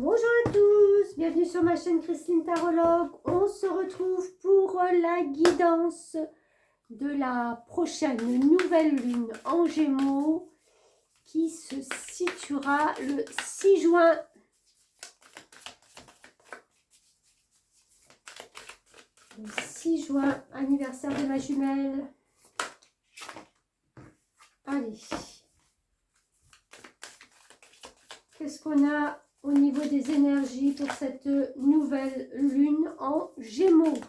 Bonjour à tous, bienvenue sur ma chaîne Christine Tarologue. On se retrouve pour la guidance de la prochaine nouvelle lune en Gémeaux qui se situera le 6 juin. Le 6 juin, anniversaire de ma jumelle. Allez. Qu'est-ce qu'on a au niveau des énergies pour cette nouvelle lune en Gémeaux?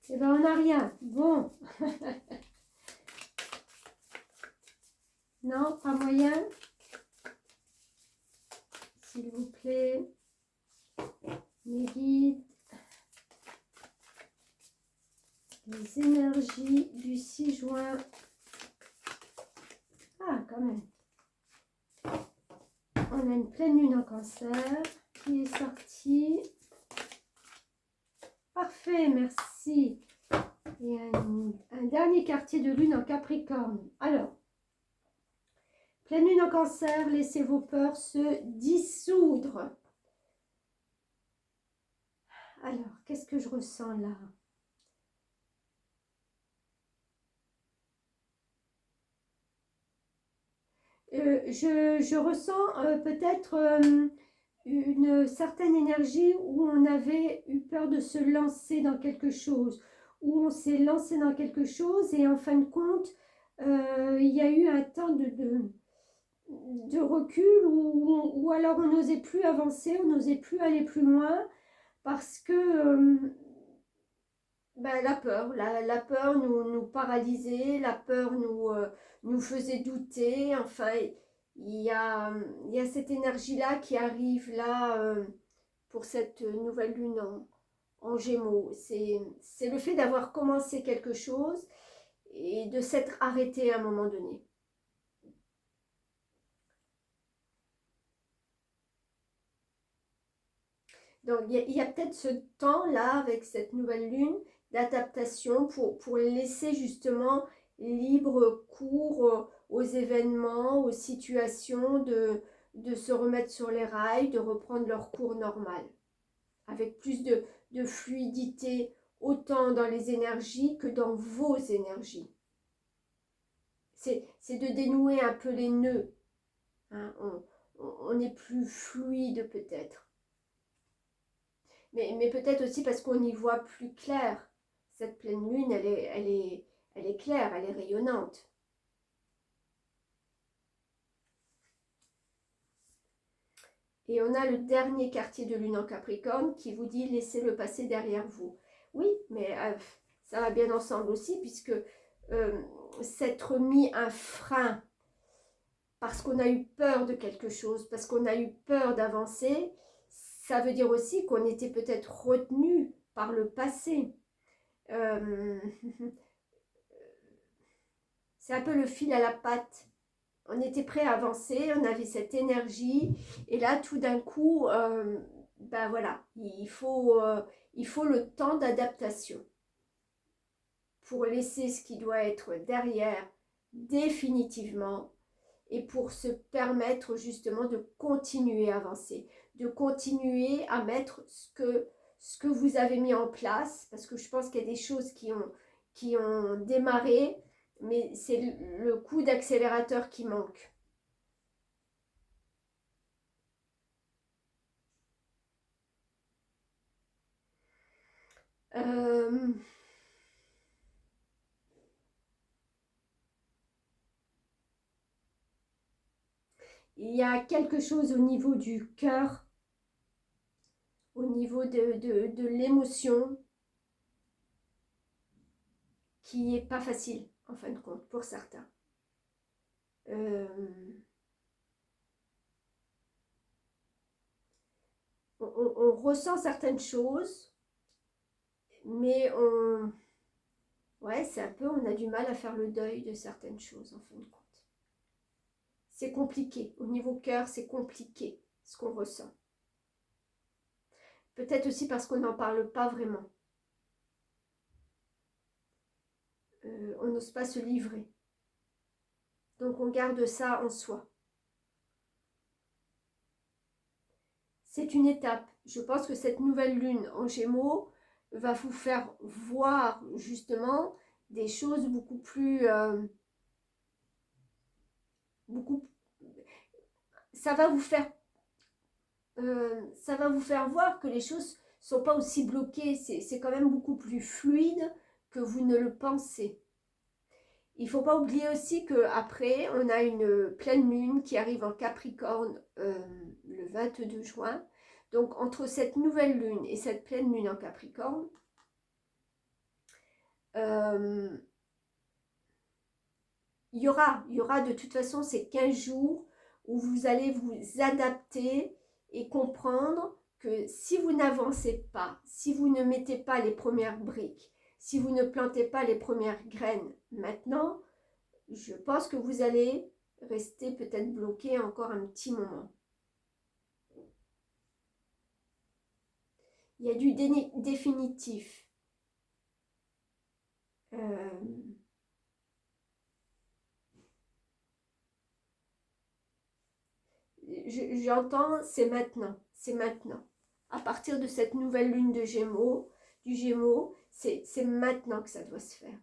Eh bien, on n'a rien. Bon. Non, pas moyen. S'il vous plaît. Mes guides. Les énergies du 6 juin. Ah, quand même. On a une pleine lune en Cancer qui est sortie. Parfait, merci. Et un dernier quartier de lune en Capricorne. Alors, pleine lune en Cancer, laissez vos peurs se dissoudre. Alors, qu'est-ce que je ressens là? Je ressens peut-être une certaine énergie où on avait eu peur de se lancer dans quelque chose, où on s'est lancé dans quelque chose et en fin de compte, il y a eu un temps de recul ou alors on n'osait plus avancer, on n'osait plus aller plus loin parce que la peur, la peur nous paralysait, la peur nous faisait douter. Enfin, il y a cette énergie-là qui arrive là pour cette nouvelle lune en Gémeaux. C'est le fait d'avoir commencé quelque chose et de s'être arrêté à un moment donné. Donc, il y a peut-être ce temps-là avec cette nouvelle lune d'adaptation pour laisser justement libre cours aux événements, aux situations, de se remettre sur les rails, de reprendre leur cours normal, avec plus de fluidité, autant dans les énergies que dans vos énergies. C'est de dénouer un peu les nœuds. Hein, on est plus fluide peut-être. Mais peut-être aussi parce qu'on y voit plus clair. Cette pleine lune, elle est claire, elle est rayonnante. Et on a le dernier quartier de lune en Capricorne qui vous dit laissez le passé derrière vous. Oui, mais ça va bien ensemble aussi puisque s'être mis un frein parce qu'on a eu peur de quelque chose, parce qu'on a eu peur d'avancer, ça veut dire aussi qu'on était peut-être retenu par le passé. C'est un peu le fil à la patte. On était prêt à avancer, on avait cette énergie, et là tout d'un coup, voilà, il faut le temps d'adaptation pour laisser ce qui doit être derrière définitivement et pour se permettre justement de continuer à avancer, de continuer à mettre ce que vous avez mis en place, parce que je pense qu'il y a des choses qui ont démarré, mais c'est le coup d'accélérateur qui manque. Il y a quelque chose au niveau du cœur, au niveau de l'émotion, qui n'est pas facile, en fin de compte, pour certains. On ressent certaines choses, mais ouais, c'est un peu, on a du mal à faire le deuil de certaines choses, en fin de compte. C'est compliqué. Au niveau cœur, c'est compliqué, ce qu'on ressent. Peut-être aussi parce qu'on n'en parle pas vraiment. on n'ose pas se livrer. Donc on garde ça en soi. C'est une étape. Je pense que cette nouvelle lune en Gémeaux va vous faire voir justement des choses beaucoup plus... ça va vous faire voir que les choses sont pas aussi bloquées. C'est quand même beaucoup plus fluide que vous ne le pensez. Il ne faut pas oublier aussi qu'après, on a une pleine lune qui arrive en Capricorne le 22 juin. Donc, entre cette nouvelle lune et cette pleine lune en Capricorne, il y aura de toute façon ces 15 jours où vous allez vous adapter et comprendre que si vous n'avancez pas, si vous ne mettez pas les premières briques, si vous ne plantez pas les premières graines maintenant, je pense que vous allez rester peut-être bloqué encore un petit moment. Il y a du définitif. J'entends, c'est maintenant, c'est maintenant. À partir de cette nouvelle lune de Gémeaux, c'est maintenant que ça doit se faire.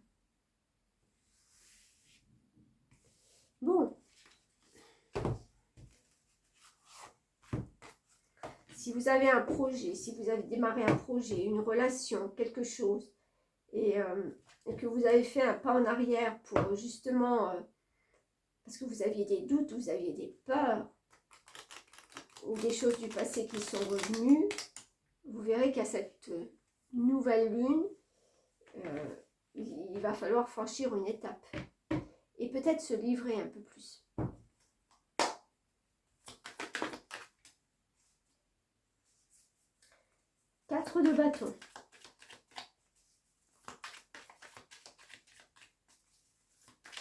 Bon. Si vous avez un projet, si vous avez démarré un projet, une relation, quelque chose, et que vous avez fait un pas en arrière pour justement, parce que vous aviez des doutes, vous aviez des peurs, ou des choses du passé qui sont revenues, vous verrez qu'à cette nouvelle lune, il va falloir franchir une étape et peut-être se livrer un peu plus. Quatre de bâton.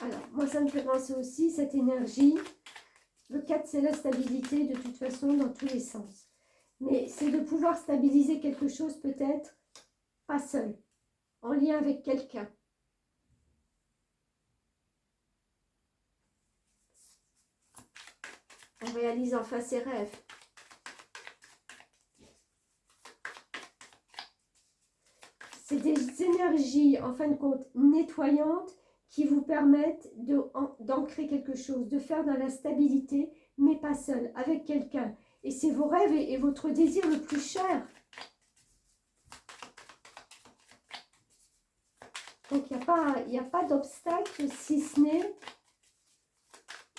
Alors, moi ça me fait penser aussi, cette énergie, le 4 c'est la stabilité de toute façon dans tous les sens. Mais c'est de pouvoir stabiliser quelque chose peut-être pas seul, en lien avec quelqu'un. On réalise enfin ses rêves. C'est des énergies, en fin de compte, nettoyantes qui vous permettent d'ancrer quelque chose, de faire dans la stabilité, mais pas seul, avec quelqu'un. Et c'est vos rêves et votre désir le plus cher. Donc, il n'y a pas d'obstacle, si ce n'est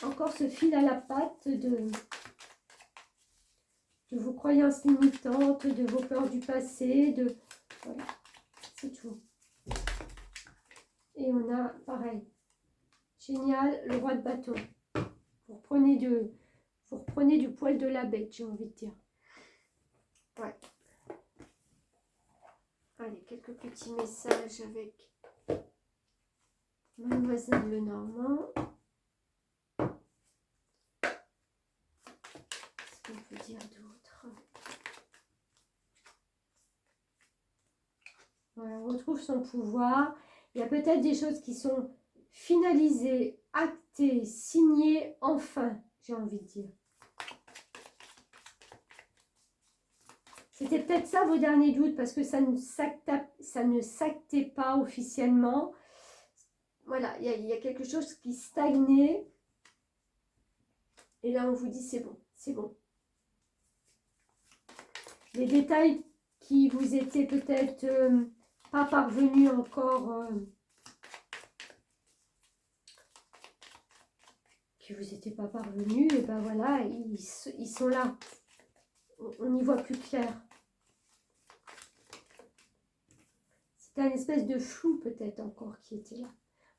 encore ce fil à la patte de vos croyances limitantes, de vos peurs du passé, voilà, c'est tout. Et on a, pareil, génial, le roi de bâton. Vous reprenez du poil de la bête, j'ai envie de dire. Ouais. Allez, quelques petits messages avec Mademoiselle Lenormand. Qu'est-ce qu'on peut dire d'autre? Voilà, on retrouve son pouvoir. Il y a peut-être des choses qui sont finalisées, actées, signées, enfin, j'ai envie de dire. C'était peut-être ça vos derniers doutes, parce que ça ne s'actait pas officiellement. Voilà, il y a quelque chose qui stagnait. Et là, on vous dit, c'est bon, c'est bon. Les détails qui vous étaient peut-être pas parvenus encore, qui vous étaient pas parvenus, et ben voilà, ils sont là. On y voit plus clair. C'est un espèce de flou peut-être encore qui était là.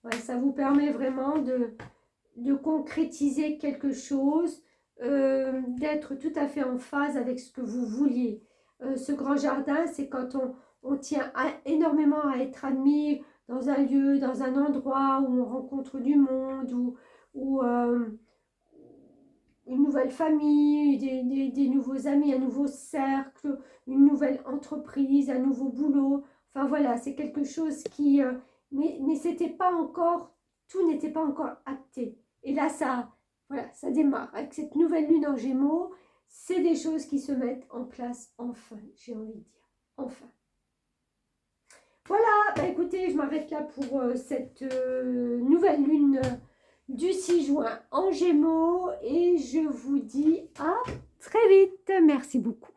Ouais, ça vous permet vraiment de concrétiser quelque chose, d'être tout à fait en phase avec ce que vous vouliez. Ce grand jardin, c'est quand on tient énormément à être admis dans un lieu, dans un endroit où on rencontre du monde, ou une nouvelle famille, des nouveaux amis, un nouveau cercle, une nouvelle entreprise, un nouveau boulot. Enfin voilà, c'est quelque chose qui mais c'était pas encore, tout n'était pas encore acté. Et là, voilà, ça démarre. Avec cette nouvelle lune en Gémeaux, c'est des choses qui se mettent en place enfin, j'ai envie de dire. Enfin. Voilà, bah écoutez, je m'arrête là pour cette nouvelle lune du 6 juin en Gémeaux et je vous dis à très vite. Merci beaucoup.